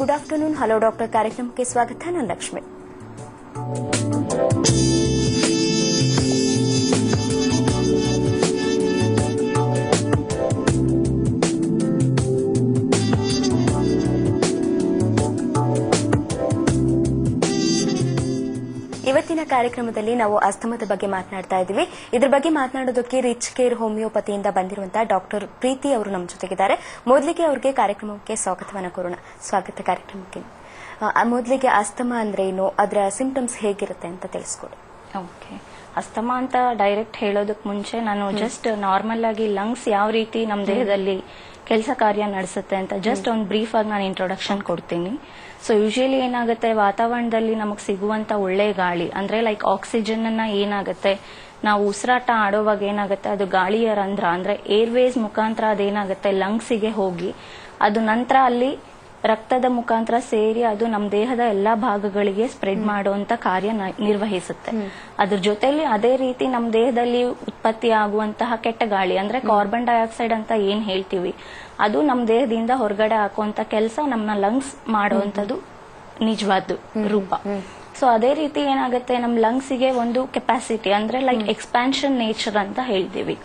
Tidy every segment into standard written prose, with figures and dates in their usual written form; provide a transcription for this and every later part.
Good afternoon hello doctor कार्यक्रम के स्वागत है। ನಾನು ಲಕ್ಷ್ಮಿ। ಇವತ್ತಿನ ಕಾರ್ಯಕ್ರಮದಲ್ಲಿ ನಾವು ಅಸ್ತಮದ ಬಗ್ಗೆ ಮಾತನಾಡ್ತಾ ಇದ್ದೀವಿ। ಇದರ ಬಗ್ಗೆ ಮಾತನಾಡೋದಕ್ಕೆ ರಿಚ್ ಕೇರ್ ಹೋಮಿಯೋಪತಿಯಿಂದ ಬಂದಿರುವಂತಹ ಡಾಕ್ಟರ್ ಪ್ರೀತಿ ಅವರು ನಮ್ಮ ಜೊತೆಗಿದ್ದಾರೆ। ಮೊದಲಿಗೆ ಅವರಿಗೆ ಕಾರ್ಯಕ್ರಮಕ್ಕೆ ಸ್ವಾಗತವನ್ನು ಕೋರೋಣ। ಸ್ವಾಗತ ಕಾರ್ಯಕ್ರಮಕ್ಕೆ। ಮೊದಲಿಗೆ ಅಸ್ತಮ ಅಂದ್ರೆ ಏನು, ಅದರ ಸಿಂಪ್ಟಮ್ಸ್ ಹೇಗಿರುತ್ತೆ ಅಂತ ತಿಳಿಸ್ಕೊಡಿ। ಓಕೆ, ಅಸ್ತಮಾ ಅಂತ ಡೈರೆಕ್ಟ್ ಹೇಳೋದಕ್ಕೆ ಮುಂಚೆ ನಾನು ಜಸ್ಟ್ ನಾರ್ಮಲ್ ಆಗಿ ಲಂಗ್ಸ್ ಯಾವ ರೀತಿ ನಮ್ಮ ದೇಹದಲ್ಲಿ ಕೆಲಸ ಕಾರ್ಯ ನಡೆಸುತ್ತೆ ಅಂತ ಜಸ್ಟ್ ಒಂದು ಬ್ರೀಫ್ ಆಗಿ ನಾನು ಇಂಟ್ರೊಡಕ್ಷನ್ ಕೊಡ್ತೀನಿ। ಸೊ ಯೂಶಲಿ ಏನಾಗುತ್ತೆ, ವಾತಾವರಣದಲ್ಲಿ ನಮಗೆ ಸಿಗುವಂತ ಒಳ್ಳೆ ಗಾಳಿ ಅಂದ್ರೆ ಲೈಕ್ ಆಕ್ಸಿಜನ್ ಅನ್ನ ಏನಾಗುತ್ತೆ ನಾವು ಉಸಿರಾಟ ಆಡೋವಾಗ ಏನಾಗುತ್ತೆ ಅದು ಗಾಳಿಯ ರಂಧ್ರ ಅಂದ್ರೆ ಏರ್ವೇಸ್ ಮುಖಾಂತರ ಅದೇನಾಗುತ್ತೆ ಲಂಗ್ಸಿಗೆ ಹೋಗಿ ಅದು ನಂತರ ಅಲ್ಲಿ ರಕ್ತದ ಮುಖಾಂತರ ಸೇರಿ ಅದು ನಮ್ಮ ದೇಹದ ಎಲ್ಲಾ ಭಾಗಗಳಿಗೆ ಸ್ಪ್ರೆಡ್ ಮಾಡುವಂತ ಕಾರ್ಯ ನಿರ್ವಹಿಸುತ್ತೆ। ಅದ್ರ ಜೊತೆಲಿ ಅದೇ ರೀತಿ ನಮ್ಮ ದೇಹದಲ್ಲಿ ಉತ್ಪತ್ತಿ ಆಗುವಂತಹ ಕೆಟ್ಟ ಗಾಳಿ ಅಂದ್ರೆ ಕಾರ್ಬನ್ ಡೈಆಕ್ಸೈಡ್ ಅಂತ ಏನ್ ಹೇಳ್ತೀವಿ ಅದು ನಮ್ಮ ದೇಹದಿಂದ ಹೊರಗಡೆ ಹಾಕುವಂತ ಕೆಲಸ ನಮ್ಮ ಲಂಗ್ಸ್ ಮಾಡುವಂತದ್ದು ನಿಜವಾದ ರೂಪ। ಸೊ ಅದೇ ರೀತಿ ಏನಾಗುತ್ತೆ ನಮ್ಮ ಲಂಗ್ಸಿಗೆ ಒಂದು ಕೆಪಾಸಿಟಿ ಅಂದ್ರೆ ಲೈಕ್ ಎಕ್ಸ್ಪಾನ್ಷನ್ ನೇಚರ್ ಅಂತ ಹೇಳ್ತೀವಿ।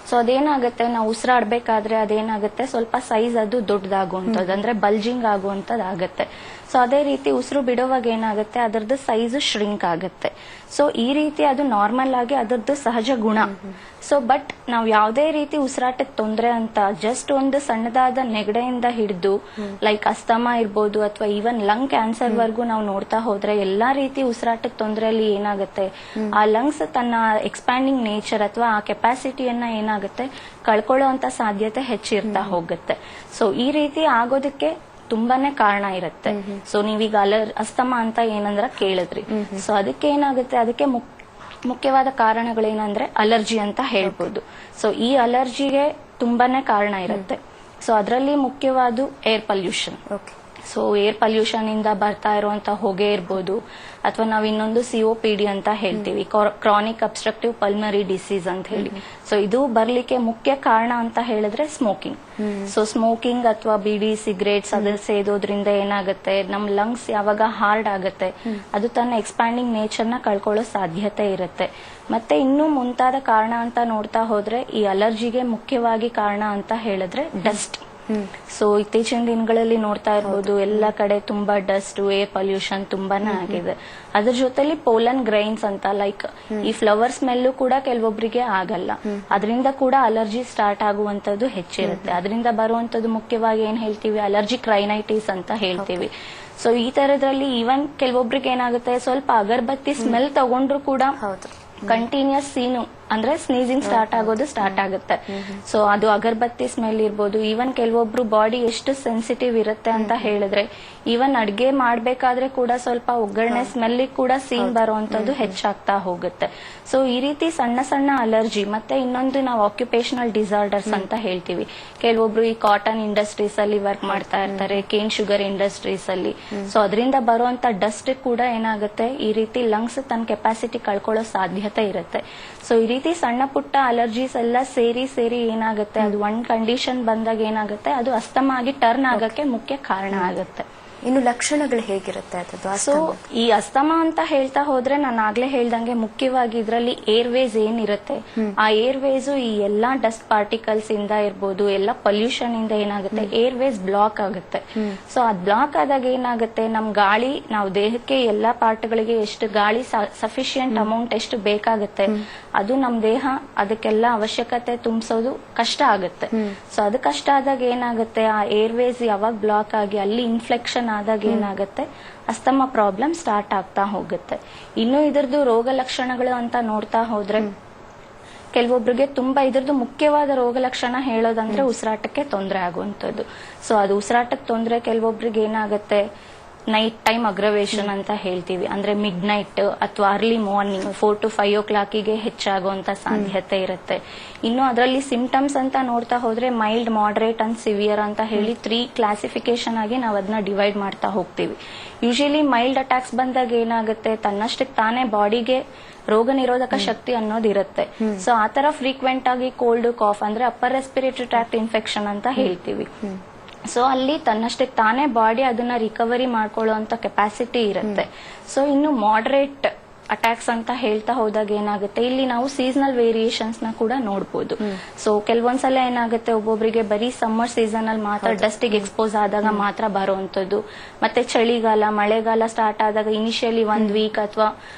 ಸೊ ಅದೇನಾಗುತ್ತೆ ನಾವು ಉಸಿರಾಡ್ಬೇಕಾದ್ರೆ ಅದೇನಾಗುತ್ತೆ ಸ್ವಲ್ಪ ಸೈಜ್ ಅದು ದೊಡ್ಡದಾಗುವಂಥದ್ದು ಅಂದ್ರೆ ಬಲ್ಜಿಂಗ್ ಆಗುವಂಥದ್ದು ಆಗುತ್ತೆ। ಸೊ ಅದೇ ರೀತಿ ಉಸಿರು ಬಿಡುವಾಗ ಏನಾಗುತ್ತೆ ಅದರದ್ದು ಸೈಜ್ ಶ್ರಿಂಕ್ ಆಗುತ್ತೆ। ಸೊ ಈ ರೀತಿ ಅದು ನಾರ್ಮಲ್ ಆಗಿ ಅದರದ್ದು ಸಹಜ ಗುಣ। ಸೊ ಬಟ್ ನಾವು ಯಾವುದೇ ರೀತಿ ಉಸಿರಾಟಕ್ಕೆ ತೊಂದರೆ ಅಂತ ಜಸ್ಟ್ ಒಂದು ಸಣ್ಣದಾದ ನೆಗಡೆಯಿಂದ ಹಿಡಿದು ಲೈಕ್ ಅಸ್ತಮಾ ಇರ್ಬೋದು ಅಥವಾ ಈವನ್ ಲಂಗ್ ಕ್ಯಾನ್ಸರ್ ವರ್ಗೂ ನಾವು ನೋಡ್ತಾ ಹೋದ್ರೆ ಎಲ್ಲಾ ರೀತಿ ಉಸಿರಾಟಕ್ಕೆ ತೊಂದರೆಯಲ್ಲಿ ಏನಾಗುತ್ತೆ ಆ ಲಂಗ್ಸ್ ತನ್ನ ಎಕ್ಸ್ಪ್ಯಾಂಡಿಂಗ್ ನೇಚರ್ ಅಥವಾ ಆ ಕೆಪಾಸಿಟಿಯನ್ನ ಏನಾಗುತ್ತೆ ಕಳ್ಕೊಳ್ಳುವಂತ ಸಾಧ್ಯತೆ ಹೆಚ್ಚಿರ್ತಾ ಹೋಗುತ್ತೆ। ಸೊ ಈ ರೀತಿ ಆಗೋದಕ್ಕೆ ತುಂಬಾನೇ ಕಾರಣ ಇರುತ್ತೆ। ಸೊ ನೀವೀಗ ಅಸ್ತಮಾ ಅಂತ ಏನಂದ್ರ ಕೇಳಿದ್ರಿ, ಸೊ ಅದಕ್ಕೆ ಏನಾಗುತ್ತೆ ಅದಕ್ಕೆ ಮುಖ್ಯವಾದ ಕಾರಣಗಳೇನಂದ್ರೆ ಅಲರ್ಜಿ ಅಂತ ಹೇಳ್ಬೋದು। ಸೊ ಈ ಅಲರ್ಜಿಗೆ ತುಂಬಾನೇ ಕಾರಣ ಇರುತ್ತೆ। ಸೊ ಅದರಲ್ಲಿ ಮುಖ್ಯವಾದ air pollution. So air pollution ಇಂದ ಬರ್ತಾ ಇರುವಂತ ಹೊಗೆ ಇರ್ಬೋದು ಅಥವಾ ನಾವ್ ಇನ್ನೊಂದು COPD ಅಂತ ಹೇಳ್ತೀವಿ, ಕ್ರಾನಿಕ್ ಅಬ್ಸ್ಟ್ರಕ್ಟಿವ್ ಪಲ್ಮನರಿ ಡಿಸೀಸ್ ಅಂತ ಹೇಳಿ। ಸೊ ಇದು ಬರ್ಲಿಕ್ಕೆ ಮುಖ್ಯ ಕಾರಣ ಅಂತ ಹೇಳಿದ್ರೆ ಸ್ಮೋಕಿಂಗ್। ಸೊ ಸ್ಮೋಕಿಂಗ್ ಅಥವಾ ಬಿಡಿ ಸಿಗರೇಟ್ಸ್ ಅದನ್ನ ಸೇದೋದ್ರಿಂದ ಏನಾಗುತ್ತೆ ನಮ್ ಲಂಗ್ಸ್ ಯಾವಾಗ ಹಾರ್ಡ್ ಆಗುತ್ತೆ ಅದು ತನ್ನ ಎಕ್ಸ್ಪ್ಯಾಂಡಿಂಗ್ ನೇಚರ್ ನ ಕಳ್ಕೊಳ್ಳೋ ಸಾಧ್ಯತೆ ಇರುತ್ತೆ। ಮತ್ತೆ ಇನ್ನೂ ಮುಂತಾದ ಕಾರಣ ಅಂತ ನೋಡ್ತಾ ಹೋದ್ರೆ ಈ ಅಲರ್ಜಿಗೆ ಮುಖ್ಯವಾಗಿ ಕಾರಣ ಅಂತ ಹೇಳಿದ್ರೆ ಡಸ್ಟ್। ಸೊ ಇತ್ತೀಚಿನ ದಿನಗಳಲ್ಲಿ ನೋಡ್ತಾ ಇರ್ಬೋದು ಎಲ್ಲ ಕಡೆ ತುಂಬಾ ಡಸ್ಟ್ ಏರ್ ಪಲ್ಯೂಷನ್ ತುಂಬಾನೇ ಆಗಿದೆ। ಅದ್ರ ಜೊತೆಲಿ ಪೋಲನ್ ಗ್ರೈನ್ಸ್ ಅಂತ ಲೈಕ್ ಈ ಫ್ಲವರ್ ಸ್ಮೆಲ್ಲು ಕೂಡ ಕೆಲವೊಬ್ಬರಿಗೆ ಆಗಲ್ಲ, ಅದರಿಂದ ಕೂಡ ಅಲರ್ಜಿ ಸ್ಟಾರ್ಟ್ ಆಗುವಂತದ್ದು ಹೆಚ್ಚಿರುತ್ತೆ। ಅದರಿಂದ ಬರುವಂತದ್ದು ಮುಖ್ಯವಾಗಿ ಏನ್ ಹೇಳ್ತೀವಿ ಅಲರ್ಜಿಕ್ ರೈನೈಟಿಸ್ ಅಂತ ಹೇಳ್ತೀವಿ। ಸೊ ಈ ತರದ್ರಲ್ಲಿ ಈವನ್ ಕೆಲವೊಬ್ರಿಗೆ ಏನಾಗುತ್ತೆ ಸ್ವಲ್ಪ ಅಗರಬತ್ತಿ ಸ್ಮೆಲ್ ತಗೊಂಡ್ರು ಕೂಡ ಕಂಟಿನ್ಯೂಸ್ ಸೀನು ಅಂದ್ರೆ ಸ್ನೀಸಿಂಗ್ ಸ್ಟಾರ್ಟ್ ಆಗೋದು ಸ್ಟಾರ್ಟ್ ಆಗುತ್ತೆ। ಸೊ ಅದು ಅಗರಬತ್ತಿ ಸ್ಮೆಲ್ ಇರ್ಬೋದು। ಈವನ್ ಕೆಲವೊಬ್ರು ಬಾಡಿ ಎಷ್ಟು ಸೆನ್ಸಿಟಿವ್ ಇರುತ್ತೆ ಅಂತ ಹೇಳಿದ್ರೆ ಈವನ್ ಅಡ್ಗೆ ಮಾಡ್ಬೇಕಾದ್ರೆ ಕೂಡ ಸ್ವಲ್ಪ ಒಗ್ಗರಣೆ ಸ್ಮೆಲ್ ಕೂಡ ಸೀನ್ ಬರುವಂತದ್ದು ಹೆಚ್ಚಾಗ್ತಾ ಹೋಗುತ್ತೆ। ಸೊ ಈ ರೀತಿ ಸಣ್ಣ ಸಣ್ಣ ಅಲರ್ಜಿ ಮತ್ತೆ ಇನ್ನೊಂದು ನಾವು ಆಕ್ಯುಪೇಷನಲ್ ಡಿಸಾರ್ಡರ್ಸ್ ಅಂತ ಹೇಳ್ತೀವಿ। ಕೆಲವೊಬ್ರು ಈ ಕಾಟನ್ ಇಂಡಸ್ಟ್ರೀಸ್ ಅಲ್ಲಿ ವರ್ಕ್ ಮಾಡ್ತಾ ಇರ್ತಾರೆ, ಕೇನ್ ಶುಗರ್ ಇಂಡಸ್ಟ್ರೀಸ್ ಅಲ್ಲಿ। ಸೊ ಅದರಿಂದ ಬರುವಂತ ಡಸ್ಟ್ ಕೂಡ ಏನಾಗುತ್ತೆ ಈ ರೀತಿ ಲಂಗ್ಸ್ ತನ್ನ ಕೆಪಾಸಿಟಿ ಕಳ್ಕೊಳ್ಳೋ ಸಾಧ್ಯತೆ ಇರುತ್ತೆ। ಸೊ ಈ ರೀತಿ ಸಣ್ಣ ಪುಟ್ಟ ಅಲರ್ಜೀಸ್ ಎಲ್ಲ ಸೇರಿ ಏನಾಗುತ್ತೆ ಅದು ಒಂದ್ ಕಂಡೀಷನ್ ಬಂದಾಗ ಏನಾಗುತ್ತೆ ಅದು ಅಸ್ತಮಾ ಆಗಿ ಟರ್ನ್ ಆಗಕ್ಕೆ ಮುಖ್ಯ ಕಾರಣ ಆಗುತ್ತೆ। ಇನ್ನು ಲಕ್ಷಣಗಳು ಹೇಗಿರುತ್ತೆ ಅದದ್ದು? ಸೊ ಈ ಅಸ್ತಮಾ ಅಂತ ಹೇಳ್ತಾ ಹೋದ್ರೆ ನಾನು ಆಗ್ಲೇ ಹೇಳ್ದಂಗೆ ಮುಖ್ಯವಾಗಿ ಇದರಲ್ಲಿ ಏರ್ವೇಸ್ ಏನಿರುತ್ತೆ ಆ ಏರ್ವೇಸ್ ಈ ಎಲ್ಲಾ ಡಸ್ಟ್ ಪಾರ್ಟಿಕಲ್ಸ್ ಇಂದ ಇರ್ಬೋದು ಎಲ್ಲ ಪೊಲ್ಯೂಷನ್ ಇಂದ ಏನಾಗುತ್ತೆ ಏರ್ವೇಸ್ ಬ್ಲಾಕ್ ಆಗುತ್ತೆ। ಸೊ ಅದ್ ಬ್ಲಾಕ್ ಆದಾಗ ಏನಾಗುತ್ತೆ ನಮ್ ಗಾಳಿ ನಾವು ದೇಹಕ್ಕೆ ಎಲ್ಲಾ ಪಾರ್ಟ್ಗಳಿಗೆ ಎಷ್ಟು ಗಾಳಿ ಸಫಿಶಿಯಂಟ್ ಅಮೌಂಟ್ ಎಷ್ಟು ಬೇಕಾಗುತ್ತೆ ಅದು ನಮ್ ದೇಹ ಅದಕ್ಕೆಲ್ಲ ಅವಶ್ಯಕತೆ ತುಂಬಿಸೋದು ಕಷ್ಟ ಆಗುತ್ತೆ। ಸೊ ಅದು ಕಷ್ಟ ಆದಾಗ ಏನಾಗುತ್ತೆ ಆ ಏರ್ವೇಸ್ ಯಾವಾಗ ಬ್ಲಾಕ್ ಆಗಿ ಅಲ್ಲಿ ಇನ್ಫ್ಲೆಕ್ಷನ್ ಆದಾಗ ಏನಾಗುತ್ತೆ ಅಸ್ತಮಾ ಪ್ರಾಬ್ಲಮ್ ಸ್ಟಾರ್ಟ್ ಆಗ್ತಾ ಹೋಗುತ್ತೆ। ಇನ್ನು ಇದರದ್ದು ರೋಗ ಲಕ್ಷಣಗಳು ಅಂತ ನೋಡ್ತಾ ಹೋದ್ರೆ ಕೆಲವೊಬ್ಬರಿಗೆ ತುಂಬಾ ಇದ್ರದ್ದು ಮುಖ್ಯವಾದ ರೋಗ ಲಕ್ಷಣ ಹೇಳೋದಂದ್ರೆ ಉಸಿರಾಟಕ್ಕೆ ತೊಂದರೆ ಆಗುವಂತದ್ದು। ಸೊ ಅದು ಉಸಿರಾಟಕ್ಕೆ ತೊಂದರೆ ಕೆಲವೊಬ್ಬರಿಗೆ ಏನಾಗುತ್ತೆ ನೈಟ್ ಟೈಮ್ ಅಗ್ರವೇಷನ್ ಅಂತ ಹೇಳ್ತೀವಿ, ಅಂದ್ರೆ ಮಿಡ್ ನೈಟ್ ಅಥವಾ ಅರ್ಲಿ ಮಾರ್ನಿಂಗ್ 4 to 5 o'clock ಹೆಚ್ಚಾಗುವಂತ ಸಾಧ್ಯತೆ ಇರುತ್ತೆ। ಇನ್ನು ಅದರಲ್ಲಿ ಸಿಂಪ್ಟಮ್ಸ್ ಅಂತ ನೋಡ್ತಾ ಹೋದ್ರೆ ಮೈಲ್ಡ್, ಮಾಡರೇಟ್ ಅಂಡ್ ಸಿವಿಯರ್ ಅಂತ ಹೇಳಿ 3 ಕ್ಲಾಸಿಫಿಕೇಶನ್ ಆಗಿ ನಾವು ಅದನ್ನ ಡಿವೈಡ್ ಮಾಡ್ತಾ ಹೋಗ್ತೀವಿ। ಯೂಶಲಿ ಮೈಲ್ಡ್ ಅಟ್ಯಾಕ್ಸ್ ಬಂದಾಗ ಏನಾಗುತ್ತೆ ತನ್ನಷ್ಟಕ್ಕೆ ತಾನೇ ಬಾಡಿಗೆ ರೋಗ ನಿರೋಧಕ ಶಕ್ತಿ ಅನ್ನೋದಿರುತ್ತೆ। ಸೊ ಆತರ ಫ್ರೀಕ್ವೆಂಟ್ ಆಗಿ ಕೋಲ್ಡ್ ಕಾಫ್ ಅಂದ್ರೆ ಅಪ್ಪರ್ ರೆಸ್ಪಿರೇಟರಿ ಟ್ರಾಕ್ಟ್ ಇನ್ಫೆಕ್ಷನ್ ಅಂತ ಹೇಳ್ತೀವಿ। ಸೊ ಅಲ್ಲಿ ತನ್ನಷ್ಟಕ್ಕೆ ತಾನೇ ಬಾಡಿ ಅದನ್ನ ರಿಕವರಿ ಮಾಡ್ಕೊಳ್ಳುವಂತ ಕೆಪಾಸಿಟಿ ಇರುತ್ತೆ. ಸೊ ಇನ್ನು ಮಾಡರೇಟ್ ಅಟ್ಯಾಕ್ಸ್ ಅಂತ ಹೇಳ್ತಾ ಹೋದಾಗ ಏನಾಗುತ್ತೆ, ಇಲ್ಲಿ ನಾವು ಸೀಸನಲ್ ವೇರಿಯೇಷನ್ಸ್ ನ ಕೂಡ ನೋಡಬಹುದು. ಸೊ ಕೆಲವೊಂದ್ಸಲ ಏನಾಗುತ್ತೆ, ಒಬ್ಬೊಬ್ಬರಿಗೆ ಬರೀ ಸಮ್ಮರ್ ಸೀಸನ್ ಅಲ್ಲಿ ಮಾತ್ರ ಡಸ್ಟಿಗೆ ಎಕ್ಸ್ಪೋಸ್ ಆದಾಗ ಮಾತ್ರ ಬರುವಂತದ್ದು. ಮತ್ತೆ ಚಳಿಗಾಲ ಮಳೆಗಾಲ ಸ್ಟಾರ್ಟ್ ಆದಾಗ ಇನಿಷಿಯಲಿ 1 ವೀಕ್ ಅಥವಾ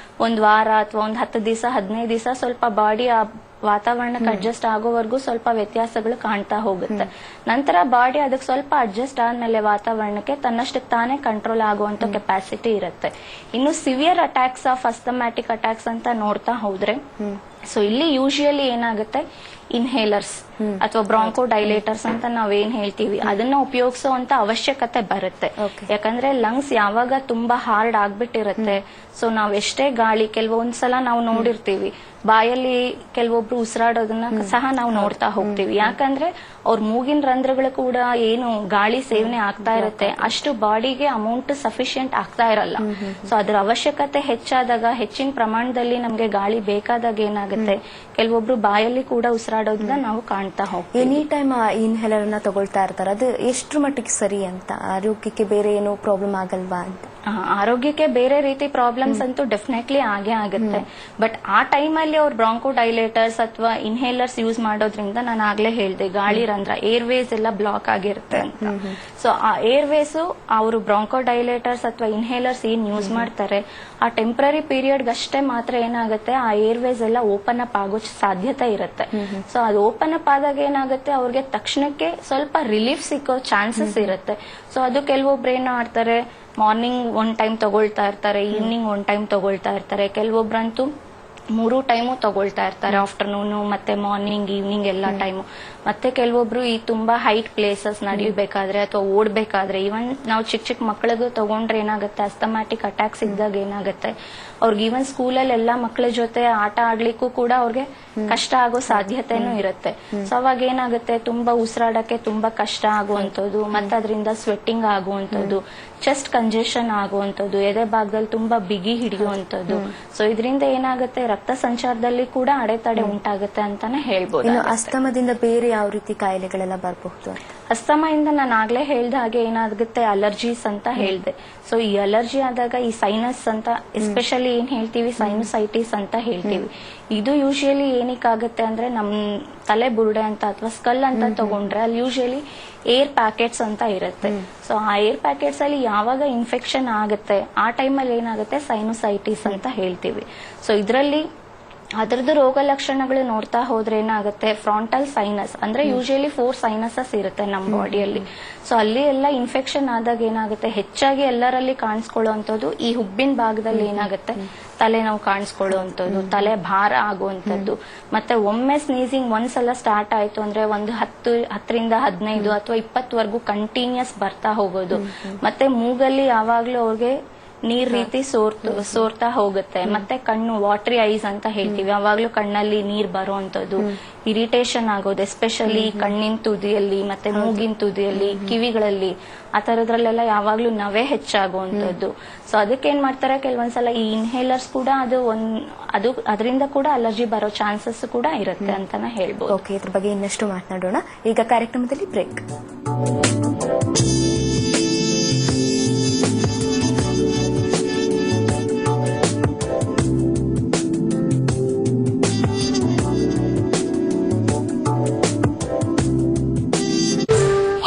1 ವಾರ ಅಥವಾ 10 ದಿವಸ 15 ದಿವಸ ಸ್ವಲ್ಪ ಬಾಡಿ ಆ ವಾತಾವರಣಕ್ಕೆ ಅಡ್ಜಸ್ಟ್ ಆಗೋವರೆಗೂ ಸ್ವಲ್ಪ ವ್ಯತ್ಯಾಸಗಳು ಕಾಣ್ತಾ ಹೋಗುತ್ತೆ. ನಂತರ ಬಾಡಿ ಅದಕ್ಕೆ ಸ್ವಲ್ಪ ಅಡ್ಜಸ್ಟ್ ಆದ್ಮೇಲೆ ವಾತಾವರಣಕ್ಕೆ ತನ್ನಷ್ಟಕ್ಕೆ ತಾನೇ ಕಂಟ್ರೋಲ್ ಆಗುವಂತ ಕೆಪಾಸಿಟಿ ಇರುತ್ತೆ. ಇನ್ನು severe attacks of asthmatic attacks ಅಂತ ನೋಡ್ತಾ ಹೋದ್ರೆ, ಸೊ ಇಲ್ಲಿ ಯೂಶುವಲಿ ಏನಾಗುತ್ತೆ, ಇನ್ಹೇಲರ್ಸ್ ಅಥವಾ ಬ್ರಾಂಕೋ ಡೈಲೇಟರ್ಸ್ ಅಂತ ನಾವೇನ್ ಹೇಳ್ತೀವಿ ಅದನ್ನ ಉಪಯೋಗಿಸುವಂತ ಅವಶ್ಯಕತೆ ಬರುತ್ತೆ. ಯಾಕಂದ್ರೆ ಲಂಗ್ಸ್ ಯಾವಾಗ ತುಂಬಾ ಹಾರ್ಡ್ ಆಗ್ಬಿಟ್ಟಿರುತ್ತೆ, ಸೊ ನಾವ್ ಎಷ್ಟೇ ಗಾಳಿ, ಕೆಲವೊಂದ್ಸಲ ನಾವು ನೋಡಿರ್ತೀವಿ ಬಾಯಲ್ಲಿ ಕೆಲವೊಬ್ರು ಉಸಿರಾಡೋದನ್ನ ಸಹ ನಾವು ನೋಡ್ತಾ ಹೋಗ್ತೀವಿ. ಯಾಕಂದ್ರೆ ಅವ್ರ ಮೂಗಿನ ರಂಧ್ರಗಳು ಕೂಡ ಏನು ಗಾಳಿ ಸೇವನೆ ಆಗ್ತಾ ಇರುತ್ತೆ, ಅಷ್ಟು ಬಾಡಿಗೆ ಅಮೌಂಟ್ ಸಫಿಶಿಯಂಟ್ ಆಗ್ತಾ ಇರಲ್ಲ. ಸೊ ಅದ್ರ ಅವಶ್ಯಕತೆ ಹೆಚ್ಚಾದಾಗ, ಹೆಚ್ಚಿನ ಪ್ರಮಾಣದಲ್ಲಿ ನಮ್ಗೆ ಗಾಳಿ ಬೇಕಾದಾಗ ಏನಾಗುತ್ತೆ, ಕೆಲವೊಬ್ರು ಬಾಯಲ್ಲಿ ಕೂಡ ಉಸಿರಾಡೋದನ್ನ ನಾವು ಕಾಣ್ತಾ ಹೋಗ್ತೀವಿ. ಎನಿ ಟೈಮ್ ಇನ್ಹೇಲರ್ ಅನ್ನ ತಗೊಳ್ತಾ ಇರ್ತಾರೆ, ಅದು ಎಷ್ಟು ಮಟ್ಟಿಗೆ ಸರಿ ಅಂತ? ಆರೋಗ್ಯಕ್ಕೆ ಬೇರೆ ಏನೋ ಪ್ರಾಬ್ಲಮ್ ಆಗಲ್ವಾ ಅಂತ? ಆರೋಗ್ಯಕ್ಕೆ ಬೇರೆ ರೀತಿ ಪ್ರಾಬ್ಲಮ್ಸ್ ಅಂತೂ ಡೆಫಿನೆಟ್ಲಿ ಆಗೇ ಆಗುತ್ತೆ. ಬಟ್ ಆ ಟೈಮ್ ಅಲ್ಲಿ ಅವ್ರು ಬ್ರಾಂಕೋ ಡೈಲೇಟರ್ಸ್ ಅಥವಾ ಇನ್ಹೇಲರ್ಸ್ ಯೂಸ್ ಮಾಡೋದ್ರಿಂದ ನಾನು ಆಗ್ಲೇ ಹೇಳ್ದೆ, ಗಾಳಿ ರಂಧ್ರ ಏರ್ವೇಸ್ ಎಲ್ಲ ಬ್ಲಾಕ್ ಆಗಿರುತ್ತೆ ಅಂತ. ಸೊ ಆ ಏರ್ವೇಸ್ ಅವರು ಬ್ರಾಂಕೋ ಡೈಲೇಟರ್ಸ್ ಅಥವಾ ಇನ್ಹೇಲರ್ಸ್ ಏನ್ ಯೂಸ್ ಮಾಡ್ತಾರೆ, ಆ ಟೆಂಪರರಿ ಪೀರಿಯಡ್ ಅಷ್ಟೇ ಮಾತ್ರ ಏನಾಗುತ್ತೆ, ಆ ಏರ್ವೇಸ್ ಎಲ್ಲ ಓಪನ್ ಅಪ್ ಆಗೋ ಸಾಧ್ಯತೆ ಇರುತ್ತೆ. ಸೊ ಅದು ಓಪನ್ ಅಪ್ ಆದಾಗ ಏನಾಗುತ್ತೆ, ಅವ್ರಿಗೆ ತಕ್ಷಣಕ್ಕೆ ಸ್ವಲ್ಪ ರಿಲೀಫ್ ಸಿಕ್ಕೋ ಚಾನ್ಸಸ್ ಇರುತ್ತೆ. ಸೊ ಅದು ಕೆಲವೊಬ್ರು ಏನ್ ಮಾಡ್ತಾರೆ, ಮಾರ್ನಿಂಗ್ 1 ಟೈಮ್ ತಗೊಳ್ತಾ ಇರ್ತಾರೆ, ಈವ್ನಿಂಗ್ 1 ಟೈಮ್ ತಗೊಳ್ತಾ ಇರ್ತಾರೆ, ಕೆಲವೊಬ್ರಂತೂ 3 ಟೈಮು ತಗೊಳ್ತಾ ಇರ್ತಾರೆ, ಆಫ್ಟರ್ನೂನ್ ಮತ್ತೆ ಮಾರ್ನಿಂಗ್ ಈವ್ನಿಂಗ್ ಎಲ್ಲ ಟೈಮು. ಮತ್ತೆ ಕೆಲವೊಬ್ರು ಈ ತುಂಬಾ ಹೈಟ್ ಪ್ಲೇಸಸ್ ನಡೆಯಬೇಕಾದ್ರೆ ಅಥವಾ ಓಡ್ಬೇಕಾದ್ರೆ, ಈವನ್ ನಾವು ಚಿಕ್ಕ ಮಕ್ಕಳಿಗೂ ತಗೊಂಡ್ರೆ ಏನಾಗುತ್ತೆ, ಅಸ್ತಮ್ಯಾಟಿಕ್ ಅಟ್ಯಾಕ್ಸ್ ಇದ್ದಾಗ ಏನಾಗುತ್ತೆ, ಅವ್ರಿಗೆ ಈವನ್ ಸ್ಕೂಲಲ್ಲಿ ಎಲ್ಲಾ ಮಕ್ಕಳ ಜೊತೆ ಆಟ ಆಡ್ಲಿಕ್ಕೂ ಕೂಡ ಅವ್ರಿಗೆ ಕಷ್ಟ ಆಗೋ ಸಾಧ್ಯತೆನೂ ಇರುತ್ತೆ. ಸೊ ಅವಾಗ ಏನಾಗುತ್ತೆ, ತುಂಬಾ ಉಸಿರಾಡಕ್ಕೆ ತುಂಬಾ ಕಷ್ಟ ಆಗುವಂತದ್ದು, ಮತ್ತೆ ಅದರಿಂದ ಸ್ವೆಟ್ಟಿಂಗ್ ಆಗುವಂತದ್ದು, ಚೆಸ್ಟ್ ಕಂಜೆಷನ್ ಆಗುವಂತದ್ದು, ಎದೆ ಭಾಗದಲ್ಲಿ ತುಂಬಾ ಬಿಗಿ ಹಿಡಿಯುವಂತದ್ದು. ಸೊ ಇದರಿಂದ ಏನಾಗುತ್ತೆ, ರಕ್ತ ಸಂಚಾರದಲ್ಲಿ ಕೂಡ ಅಡೆತಡೆ ಉಂಟಾಗುತ್ತೆ ಅಂತಾನೆ ಹೇಳ್ಬೋದು. ಅಸ್ತಮದಿಂದ ಬೇರೆ ಯಾವ ರೀತಿ ಕಾಯಿಲೆಗಳೆಲ್ಲ ಬರಬಹುದು? ಅಸ್ತಮದಿಂದ ನಾನು ಆಗ್ಲೇ ಹೇಳ್ದ ಹಾಗೆ ಏನಾಗುತ್ತೆ, ಅಲರ್ಜೀಸ್ ಅಂತ ಹೇಳ್ದೆ. ಸೊ ಈ ಅಲರ್ಜಿ ಆದಾಗ ಈ ಸೈನಸ್ ಅಂತ, ಎಸ್ಪೆಷಲಿ ಏನ್ ಹೇಳ್ತೀವಿ ಸೈನುಸೈಟಿಸ್ ಅಂತ ಹೇಳ್ತೀವಿ, ಇದು ಯೂಶುವಲಿ ಏನಕ್ಕಾಗುತ್ತೆ ಅಂದ್ರೆ ನಮ್ ತಲೆ ಬುರುಡೆ ಅಂತ ಅಥವಾ ಸ್ಕಲ್ ಅಂತ ತಗೊಂಡ್ರೆ ಅಲ್ಲಿ ಯೂಶುವಲಿ ಏರ್ ಪ್ಯಾಕೆಟ್ಸ್ ಅಂತ ಇರುತ್ತೆ. ಸೊ ಆ ಏರ್ ಪ್ಯಾಕೆಟ್ಸ್ ಅಲ್ಲಿ ಯಾವಾಗ ಇನ್ಫೆಕ್ಷನ್ ಆಗುತ್ತೆ ಆ ಟೈಮಲ್ಲಿ ಏನಾಗುತ್ತೆ, ಸೈನುಸೈಟಿಸ್ ಅಂತ ಹೇಳ್ತೀವಿ. ಸೊ ಇದರಲ್ಲಿ ಅದರದ್ದು ರೋಗ ಲಕ್ಷಣಗಳು ನೋಡ್ತಾ ಹೋದ್ರೆ ಏನಾಗುತ್ತೆ, ಫ್ರಾಂಟಲ್ ಸೈನಸ್ ಅಂದ್ರೆ ಯೂಶುವಲಿ 4 ಸೈನಸಸ್ ಇರುತ್ತೆ ನಮ್ಮ ಬಾಡಿಯಲ್ಲಿ. ಸೊ ಅಲ್ಲಿ ಎಲ್ಲ ಇನ್ಫೆಕ್ಷನ್ ಆದಾಗ ಏನಾಗುತ್ತೆ, ಹೆಚ್ಚಾಗಿ ಎಲ್ಲರಲ್ಲಿ ಕಾಣಿಸ್ಕೊಳ್ಳುವಂಥದ್ದು ಈ ಹುಬ್ಬಿನ ಭಾಗದಲ್ಲಿ ಏನಾಗುತ್ತೆ, ತಲೆನೋವು ಕಾಣಿಸ್ಕೊಳ್ಳುವಂಥದ್ದು, ತಲೆ ಭಾರ ಆಗುವಂಥದ್ದು, ಮತ್ತೆ ಒಮ್ಮೆ ಸ್ನೀಸಿಂಗ್ ಒಂದ್ಸಲ ಸ್ಟಾರ್ಟ್ ಆಯ್ತು ಅಂದ್ರೆ ಒಂದು 10ರಿಂದ 15 ಅಥವಾ 20ವರೆಗೂ ಕಂಟಿನ್ಯೂಸ್ ಬರ್ತಾ ಹೋಗೋದು. ಮತ್ತೆ ಮೂಗಲ್ಲಿ ಯಾವಾಗ್ಲೂ ಅವ್ರಿಗೆ ನೀರ್ ರೀತಿ ಸೋರ್ತಾ ಹೋಗುತ್ತೆ. ಮತ್ತೆ ಕಣ್ಣು ವಾಟರಿ ಐಸ್ ಅಂತ ಹೇಳ್ತೀವಿ, ಯಾವಾಗ್ಲೂ ಕಣ್ಣಲ್ಲಿ ನೀರ್ ಬರುವಂತದ್ದು, ಇರಿಟೇಷನ್ ಆಗೋದು, ಎಸ್ಪೆಷಲಿ ಕಣ್ಣಿನ ತುದಿಯಲ್ಲಿ ಮತ್ತೆ ಮೂಗಿನ ತುದಿಯಲ್ಲಿ, ಕಿವಿಗಳಲ್ಲಿ, ಆ ತರದ್ರಲ್ಲೆಲ್ಲ ಯಾವಾಗ್ಲೂ ನವೆ ಹೆಚ್ಚಾಗುವಂತದ್ದು. ಸೊ ಅದಕ್ಕೇನ್ ಮಾಡ್ತಾರೆ, ಕೆಲವೊಂದ್ಸಲ ಈ ಇನ್ಹೇಲರ್ಸ್ ಕೂಡ ಅದು ಅದರಿಂದ ಕೂಡ ಅಲರ್ಜಿ ಬರೋ ಚಾನ್ಸಸ್ ಕೂಡ ಇರುತ್ತೆ ಅಂತಾನೆ ಹೇಳ್ಬೋದು. ಓಕೆ, ಇದ್ರ ಬಗ್ಗೆ ಇನ್ನಷ್ಟು ಮಾತನಾಡೋಣ. ಈಗ ಕಾರ್ಯಕ್ರಮದಲ್ಲಿ ಬ್ರೇಕ್.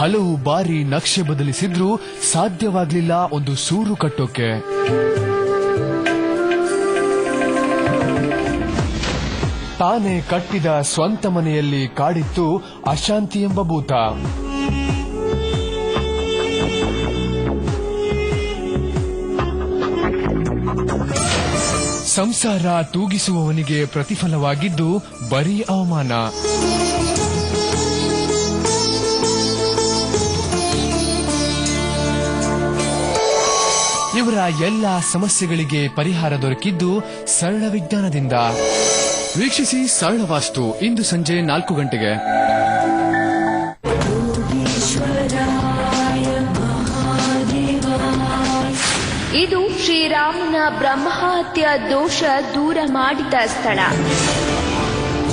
ಹಲವು ಬಾರಿ ನಕ್ಷೆ ಬದಲಿಸಿದ್ರೂ ಸಾಧ್ಯವಾಗ್ಲಿಲ್ಲ ಒಂದು ಸೂರು ಕಟ್ಟೋಕೆ. ತಾನೇ ಕಟ್ಟಿದ ಸ್ವಂತ ಮನೆಯಲ್ಲಿ ಕಾಡಿತ್ತು ಅಶಾಂತಿ ಎಂಬ ಭೂತ. ಸಂಸಾರ ತೂಗಿಸುವವನಿಗೆ ಪ್ರತಿಫಲವಾಗಿದ್ದು ಬರೀ ಅವಮಾನ. ಇವರ ಎಲ್ಲ ಸಮಸ್ಯೆಗಳಿಗೆ ಪರಿಹಾರ ದೊರಕಿದ್ದು ಸರಳ ವಿಜ್ಞಾನದಿಂದ. ವೀಕ್ಷಿಸಿ ಸರಳ ವಾಸ್ತು ಇಂದು ಸಂಜೆ 4 ಗಂಟೆಗೆ. ಇದು ಶ್ರೀರಾಮನ ಬ್ರಹ್ಮಹತ್ಯ ದೋಷ ದೂರ ಮಾಡಿದ ಸ್ಥಳ.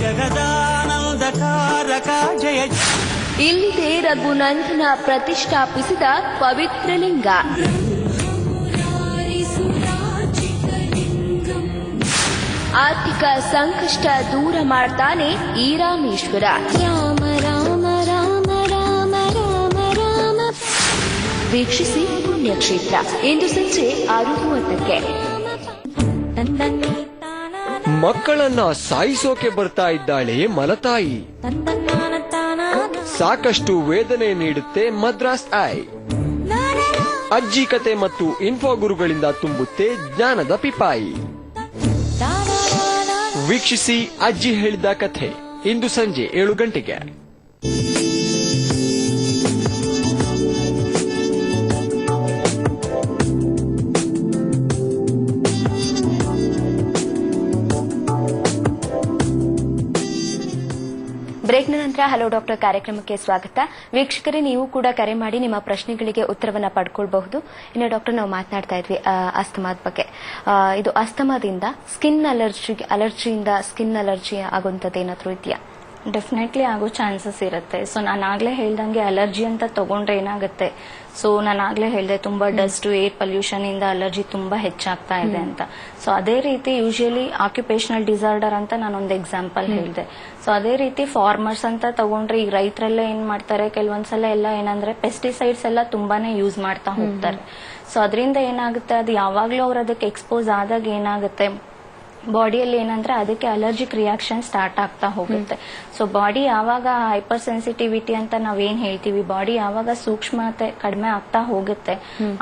ಜಗದಾನಂದಕಾರಕ ಜಯ ಇಲ್ಲಿದೆ ರಘುನಂದನ ಪ್ರತಿಷ್ಠಾಪಿಸಿದ ಪವಿತ್ರ ಲಿಂಗ. ಆರ್ಥಿಕ ಸಂಕಷ್ಟ ದೂರ ಮಾಡ್ತಾನೆ ಈ ರಾಮೇಶ್ವರ. ರಾಮ ರಾಮ ರಾಮ ರಾಮ ರಾಮ ರಾಮ. ವೀಕ್ಷಿಸಿ ಪುಣ್ಯಕ್ಷೇತ್ರ ಇಂದು ಸಂಜೆ 6:30ಕ್ಕೆ. ಮಕ್ಕಳನ್ನ ಸಾಯಿಸೋಕೆ ಬರ್ತಾ ಇದ್ದಾಳೆ ಮಲತಾಯಿ. ಸಾಕಷ್ಟು ವೇದನೆ ನೀಡುತ್ತೆ ಮದ್ರಾಸ್ ಐ. ಅಜ್ಜಿ ಕತೆ ಮತ್ತು ಇನ್ಫೋ ಗುರುಗಳಿಂದ ತುಂಬುತ್ತೆ ಜ್ಞಾನದ ಪಿಪಾಯಿ. ವೀಕ್ಷಿಸಿ ಅಜ್ಜಿ ಹೇಳಿದ ಕಥೆ ಇಂದು ಸಂಜೆ 7 ಗಂಟೆಗೆ. ಬ್ರೇಕ್ನ ನಂತರ ಹಲೋ ಡಾಕ್ಟರ್ ಕಾರ್ಯಕ್ರಮಕ್ಕೆ ಸ್ವಾಗತ. ವೀಕ್ಷಕರೇ, ನೀವು ಕೂಡ ಕರೆ ಮಾಡಿ ನಿಮ್ಮ ಪ್ರಶ್ನೆಗಳಿಗೆ ಉತ್ತರವನ್ನ ಪಡ್ಕೊಳ್ಬಹುದು. ಇನ್ನು ಡಾಕ್ಟರ್, ನಾವು ಮಾತನಾಡ್ತಾ ಇದ್ವಿ ಅಸ್ತಮಾದ ಬಗ್ಗೆ. ಇದು ಅಸ್ತಮಾದಿಂದ ಸ್ಕಿನ್ ಅಲರ್ಜಿಯಿಂದ ಸ್ಕಿನ್ ಅಲರ್ಜಿ ಆಗುವಂತದ್ದು ಏನಾದ್ರೂ ಇದೆಯಾ? ಡೆಫಿನೆಟ್ಲಿ ಆಗೋ ಚಾನ್ಸಸ್ ಇರುತ್ತೆ. ಸೊ ನಾನು ಆಗ್ಲೇ ಹೇಳ್ದಂಗೆ ಅಲರ್ಜಿ ಅಂತ ತಗೊಂಡ್ರೆ ಏನಾಗುತ್ತೆ, ಸೊ ನಾನು ಆಗ್ಲೇ ಹೇಳಿದೆ ತುಂಬಾ ಡಸ್ಟ್ ಏರ್ ಪೊಲ್ಯೂಷನ್ ಇಂದ ಅಲರ್ಜಿ ತುಂಬಾ ಹೆಚ್ಚಾಗ್ತಾ ಇದೆ ಅಂತ. ಸೊ ಅದೇ ರೀತಿ ಯೂಶುವಲಿ ಆಕ್ಯುಪೇಷನಲ್ ಡಿಸಾರ್ಡರ್ ಅಂತ ನಾನೊಂದು ಎಕ್ಸಾಂಪಲ್ ಹೇಳಿದೆ. ಸೊ ಅದೇ ರೀತಿ ಫಾರ್ಮರ್ಸ್ ಅಂತ ತಗೊಂಡ್ರೆ ಈಗ ರೈತರೆಲ್ಲ ಏನ್ ಮಾಡ್ತಾರೆ, ಕೆಲವೊಂದ್ಸಲ ಎಲ್ಲ ಏನಂದ್ರೆ ಪೆಸ್ಟಿಸೈಡ್ಸ್ ಎಲ್ಲ ತುಂಬಾನೇ ಯೂಸ್ ಮಾಡ್ತಾ ಹೋಗ್ತಾರೆ. ಸೊ ಅದರಿಂದ ಏನಾಗುತ್ತೆ, ಅದು ಯಾವಾಗ್ಲೂ ಅವ್ರು ಅದಕ್ಕೆ ಎಕ್ಸ್ಪೋಸ್ ಆದಾಗ ಏನಾಗುತ್ತೆ, ಬಾಡಿಯಲ್ಲಿ ಏನಂದ್ರೆ ಅದಕ್ಕೆ ಅಲರ್ಜಿಕ್ ರಿಯಾಕ್ಷನ್ ಸ್ಟಾರ್ಟ್ ಆಗ್ತಾ ಹೋಗುತ್ತೆ. ಸೊ ಬಾಡಿ ಯಾವಾಗ ಹೈಪರ್ ಸೆನ್ಸಿಟಿವಿಟಿ ಅಂತ ನಾವೇನ್ ಹೇಳ್ತೀವಿ, ಬಾಡಿ ಯಾವಾಗ ಸೂಕ್ಷ್ಮತೆ ಕಡಿಮೆ ಆಗ್ತಾ ಹೋಗುತ್ತೆ,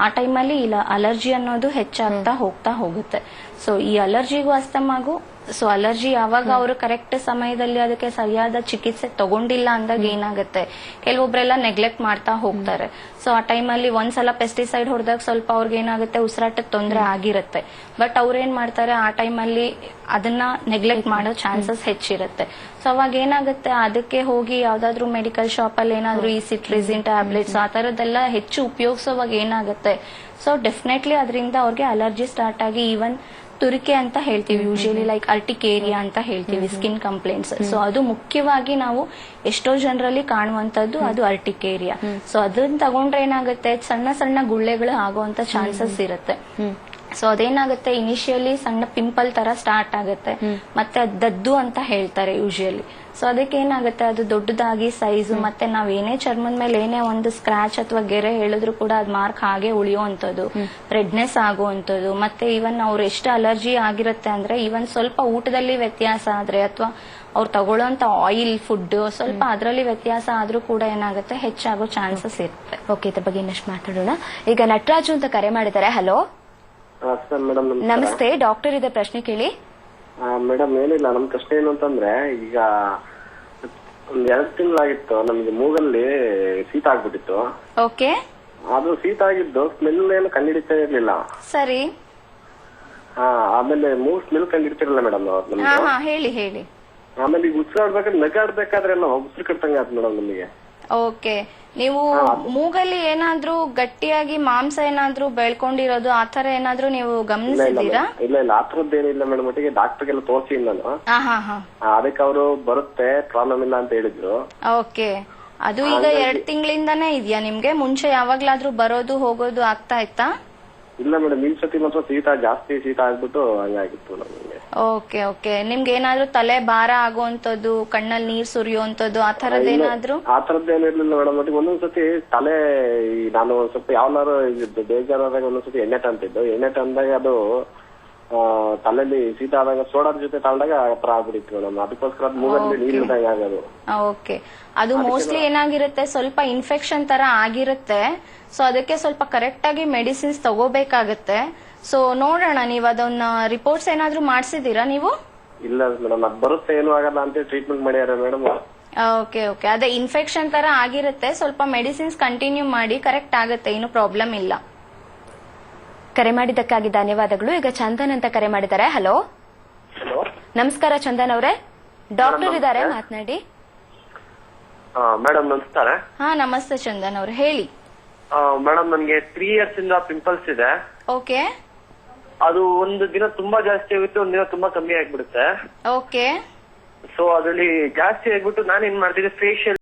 ಆ ಟೈಮಲ್ಲಿ ಇಲ್ಲ ಅಲರ್ಜಿ ಅನ್ನೋದು ಹೆಚ್ಚಾಗ್ತಾ ಹೋಗ್ತಾ ಹೋಗುತ್ತೆ. ಸೊ ಈ ಅಲರ್ಜಿಗೂ ಅಸ್ತಮಾಗೂ, ಸೊ ಅಲರ್ಜಿ ಯಾವಾಗ ಅವರು ಕರೆಕ್ಟ್ ಸಮಯದಲ್ಲಿ ಅದಕ್ಕೆ ಸರಿಯಾದ ಚಿಕಿತ್ಸೆ ತಗೊಂಡಿಲ್ಲ ಅಂದಾಗ ಏನಾಗುತ್ತೆ, ಕೆಲವೊಬ್ರೆಲ್ಲ ನೆಗ್ಲೆಕ್ಟ್ ಮಾಡ್ತಾ ಹೋಗ್ತಾರೆ. ಸೊ ಆ ಟೈಮಲ್ಲಿ ಒಂದ್ಸಲ ಪೆಸ್ಟಿಸೈಡ್ ಹೊಡೆದಾಗ ಸ್ವಲ್ಪ ಅವ್ರಿಗೆ ಏನಾಗುತ್ತೆ, ಉಸಿರಾಟಕ್ಕೆ ತೊಂದರೆ ಆಗಿರುತ್ತೆ. ಬಟ್ ಅವ್ರೇನ್ ಮಾಡ್ತಾರೆ, ಆ ಟೈಮಲ್ಲಿ ಅದನ್ನ ನೆಗ್ಲೆಕ್ಟ್ ಮಾಡೋ ಚಾನ್ಸಸ್ ಹೆಚ್ಚಿರುತ್ತೆ. ಸೊ ಅವಾಗ ಏನಾಗುತ್ತೆ, ಅದಕ್ಕೆ ಹೋಗಿ ಯಾವ್ದಾದ್ರು ಮೆಡಿಕಲ್ ಶಾಪ್ ಅಲ್ಲಿ ಏನಾದ್ರು ಈ ಸಿಟ್ರಿಸಿನ್ ಟ್ಯಾಬ್ಲೆಟ್ಸ್ ಆ ತರದ್ದೆಲ್ಲ ಹೆಚ್ಚು ಉಪಯೋಗಿಸೋವಾಗ ಏನಾಗುತ್ತೆ, ಸೊ ಡೆಫಿನೆಟ್ಲಿ ಅದರಿಂದ ಅವ್ರಿಗೆ ಅಲರ್ಜಿ ಸ್ಟಾರ್ಟ್ ಆಗಿ ಈವನ್ ತುರಿಕೆ ಅಂತ ಹೇಳ್ತೀವಿ, ಯೂಶಲಿ ಲೈಕ್ ಅರ್ಟಿಕೇರಿಯಾ ಅಂತ ಹೇಳ್ತೀವಿ, ಸ್ಕಿನ್ ಕಂಪ್ಲೇಂಟ್ಸ್. ಸೊ ಅದು ಮುಖ್ಯವಾಗಿ ನಾವು ಎಷ್ಟೋ ಜನರಲ್ಲಿ ಕಾಣುವಂತದ್ದು ಅದು ಅರ್ಟಿಕೇರಿಯಾ. ಸೊ ಅದನ್ನ ತಗೊಂಡ್ರೆ ಏನಾಗುತ್ತೆ, ಸಣ್ಣ ಸಣ್ಣ ಗುಳ್ಳೆಗಳು ಆಗುವಂತ ಚಾನ್ಸಸ್ ಇರುತ್ತೆ. ಸೊ ಅದೇನಾಗುತ್ತೆ, ಇನಿಷಿಯಲಿ ಸಣ್ಣ ಪಿಂಪಲ್ ತರ ಸ್ಟಾರ್ಟ್ ಆಗುತ್ತೆ, ಮತ್ತೆ ದದ್ದು ಅಂತ ಹೇಳ್ತಾರೆ ಯೂಶುವಲಿ. ಸೊ ಅದಕ್ಕೆ ಏನಾಗುತ್ತೆ, ಅದು ದೊಡ್ಡದಾಗಿ ಸೈಜು, ಮತ್ತೆ ನಾವ್ ಏನೇ ಚರ್ಮದ ಮೇಲೆ ಏನೇ ಒಂದು ಸ್ಕ್ರಾಚ್ ಅಥವಾ ಗೆರೆ ಹೇಳಿದ್ರು ಕೂಡ ಅದ್ ಮಾರ್ಕ್ ಹಾಗೆ ಉಳಿಯುವಂತದ್ದು, ರೆಡ್ನೆಸ್ ಆಗುವಂತದ್ದು. ಮತ್ತೆ ಇವನ್ ಅವ್ರು ಎಷ್ಟು ಅಲರ್ಜಿ ಆಗಿರುತ್ತೆ ಅಂದ್ರೆ, ಇವನ್ ಸ್ವಲ್ಪ ಊಟದಲ್ಲಿ ವ್ಯತ್ಯಾಸ ಆದ್ರೆ ಅಥವಾ ಅವ್ರು ತಗೊಳ್ಳೋಂತ ಆಯಿಲ್ ಫುಡ್ ಸ್ವಲ್ಪ ಅದರಲ್ಲಿ ವ್ಯತ್ಯಾಸ ಆದ್ರೂ ಕೂಡ ಏನಾಗುತ್ತೆ, ಹೆಚ್ಚಾಗೋ ಚಾನ್ಸಸ್ ಇರುತ್ತೆ. ಓಕೆ, ಇದ್ರ ಬಗ್ಗೆ ಇನ್ನಷ್ಟು ಮಾತಾಡೋಣ. ಈಗ ನಟರಾಜು ಅಂತ ಕರೆ ಮಾಡಿದ್ದಾರೆ. ಹಲೋ ನಮಸ್ತೆ, ಡಾಕ್ಟರ್ ಇದೆ, ಪ್ರಶ್ನೆ ಕೇಳಿ. ಮೇಡಮ್ ಏನಿಲ್ಲ, ನಮ್ ಕಷ್ಟ ಏನು ಅಂತಂದ್ರೆ, ಈಗ ಒಂದ್ 2 ತಿಂಗಳಾಗಿತ್ತು ನಮ್ಗೆ ಮೂಗಲ್ಲಿ ಶೀತ ಆಗ್ಬಿಟ್ಟಿತ್ತು. ಓಕೆ, ಅದು ಶೀತ ಆಗಿದ್ದು ಸ್ಮೆಲ್ ಏನು ಕಂಡಿಡಿತಾ ಇರ್ಲಿಲ್ಲ. ಸರಿ. ಆಮೇಲೆ ಮೂಗ್ ಸ್ಮೆಲ್ ಕಂಡಿಡ್ತಿರಲ್ಲ ಮೇಡಮ್ ನಮ್ಗೆ. ಹೇಳಿ ಹೇಳಿ. ಆಮೇಲೆ ಈಗ ಉಸಿರಾಡ್ಬೇಕಾದ್ರೆ ನಗಾಡ್ಬೇಕಾದ್ರೆ ಎಲ್ಲ ಉಸಿರು ಕಟ್ಟಂಗ ಆಯ್ತು ಮೇಡಮ್ ನಮಗೆ. ಓಕೆ, ನೀವು ಮೂಗಲ್ಲಿ ಏನಾದ್ರೂ ಗಟ್ಟಿಯಾಗಿ ಮಾಂಸ ಏನಾದ್ರೂ ಬೆಳ್ಕೊಂಡಿರೋದು ಆತರ ಏನಾದ್ರೂ ನೀವು ಗಮನಿಸಿದೀರಾ? ಇಲ್ಲ ಇಲ್ಲ, ಆತರದ್ದೇನಿಲ್ಲ ಮೇಡಮ್. ಒಟ್ಟಿಗೆ ಡಾಕ್ಟರ್ಗೆಲ್ಲ ತೋರಿಸಿ ನಾನು, ಅದಕ್ಕೆ ಅವರು ಬರುತ್ತೆ ಪ್ರಾಬ್ಲಮ್ ಇಲ್ಲ ಅಂತ ಹೇಳಿದ್ರು. ಓಕೆ, ಅದು ಈಗ 2 ತಿಂಗಳಿಂದಾನೇ ಇದೆಯಾ ನಿಮ್ಗೆ? ಮುಂಚೆ ಯಾವಾಗ್ಲಾದ್ರೂ ಬರೋದು ಹೋಗೋದು ಆಗ್ತಾ ಇತ್ತಾ? ಇಲ್ಲ ಮೇಡಮ್, ಈ ಸತಿ ಮಾತ್ರ ಜಾಸ್ತಿ ಶೀತ ಆಗ್ಬಿಟ್ಟು ಹಂಗಾಗಿತ್ತು ನಮ್ಗೆ. ಓಕೆ ಓಕೆ, ನಿಮ್ಗೆ ಏನಾದ್ರೂ ತಲೆ ಭಾರ ಆಗುವಂತದ್ದು, ಕಣ್ಣಲ್ಲಿ ನೀರ್ ಸುರಿಯುವಂತದ್ದು ಆ ತರದ್ ಏನಾದ್ರು? ಆ ತರದ್ದೇನು ಇರ್ಲಿಲ್ಲ ಮೇಡಮ್. ಒಟ್ಟಿಗೆ ಒಂದೊಂದ್ಸತಿ ತಲೆ ನಾನು ಸ್ವಲ್ಪ ಯಾವ್ದಾರು ಬೇಜಾರಾದಾಗ ಒಂದೊಂದ್ಸತಿ ಎಣ್ಣೆ ತಂತಿದ್ದು, ಎಣ್ಣೆ ತಂದಾಗ ಅದು ತಲೆಯಲ್ಲಿ ಶೀತ ಆದಾಗ ಸೋಡಾದ ಜೊತೆ ತಗೊಂಡಾಗ ಆತರ ಆಗ್ಬಿಡಿತ್ತು ಮೇಡಮ್. ಅದಕ್ಕೋಸ್ಕರ ಮೂಗಲ್ಲಿ ನೀರಿಲ್ದಾಗ ಆಗೋದು. ಓಕೆ, ಅದು ಮೋಸ್ಟ್ಲಿ ಏನಾಗಿರುತ್ತೆ, ಸ್ವಲ್ಪ ಇನ್ಫೆಕ್ಷನ್ ತರ ಆಗಿರುತ್ತೆ. ಸೊ ಅದಕ್ಕೆ ಸ್ವಲ್ಪ ಕರೆಕ್ಟ್ ಆಗಿ ಮೆಡಿಸಿನ್ಸ್ ತಗೋಬೇಕಾಗತ್ತೆ. ಸೊ ನೋಡೋಣ, ನೀವು ಅದನ್ನ ರಿಪೋರ್ಟ್ಸ್ ಏನಾದ್ರೂ ಮಾಡ್ಸಿದೀರಾ ನೀವು? ಇಲ್ಲ ಮೇಡಮ್, ಅದ್ ಬರುತ್ತೆ ಏನು ಆಗಲ್ಲ ಅಂತ ಟ್ರೀಟ್ಮೆಂಟ್ ಮಾಡ್ಯಾರ ಮೇಡಮ್. ಓಕೆ ಓಕೆ, ಅದೇ ಇನ್ಫೆಕ್ಷನ್ ತರ ಆಗಿರುತ್ತೆ, ಸ್ವಲ್ಪ ಮೆಡಿಸಿನ್ಸ್ ಕಂಟಿನ್ಯೂ ಮಾಡಿ, ಕರೆಕ್ಟ್ ಆಗುತ್ತೆ, ಏನು ಪ್ರಾಬ್ಲಮ್ ಇಲ್ಲ. ಕರೆ ಮಾಡಿದ್ದಕ್ಕಾಗಿ ಧನ್ಯವಾದಗಳು. ಈಗ ಚಂದನ್ ಅಂತ ಕರೆ ಮಾಡಿದ್ದಾರೆ. ಹಲೋ ನಮಸ್ಕಾರ ಚಂದನ್ ಅವರೇ, ಡಾಕ್ಟರ್ ಇದ್ದಾರೆ, ಮಾತನಾಡಿ. ಮೇಡಮ್ ನಮಸ್ಕಾರ. ನಮಸ್ತೆ ಚಂದನ್ ಅವ್ರೆ, ಹೇಳಿ. ಮೇಡಮ್ ನನ್ಗೆ 3 years ಇಂದ ಪಿಂಪಲ್ಸ್ ಇದೆ. ಓಕೆ, ಅದು ಒಂದು ದಿನ ತುಂಬಾ ಜಾಸ್ತಿ ಆಗುತ್ತೆ, ಒಂದ್ ದಿನ ತುಂಬಾ ಕಮ್ಮಿ ಆಗ್ಬಿಡುತ್ತೆ. ಓಕೆ. ಸೊ ಅದ್ರಲ್ಲಿ ಜಾಸ್ತಿ ಆಗ್ಬಿಟ್ಟು ನಾನು ಏನ್ ಮಾಡ್ತಿದ್ದೆ, ಫೇಶಿಯಲ್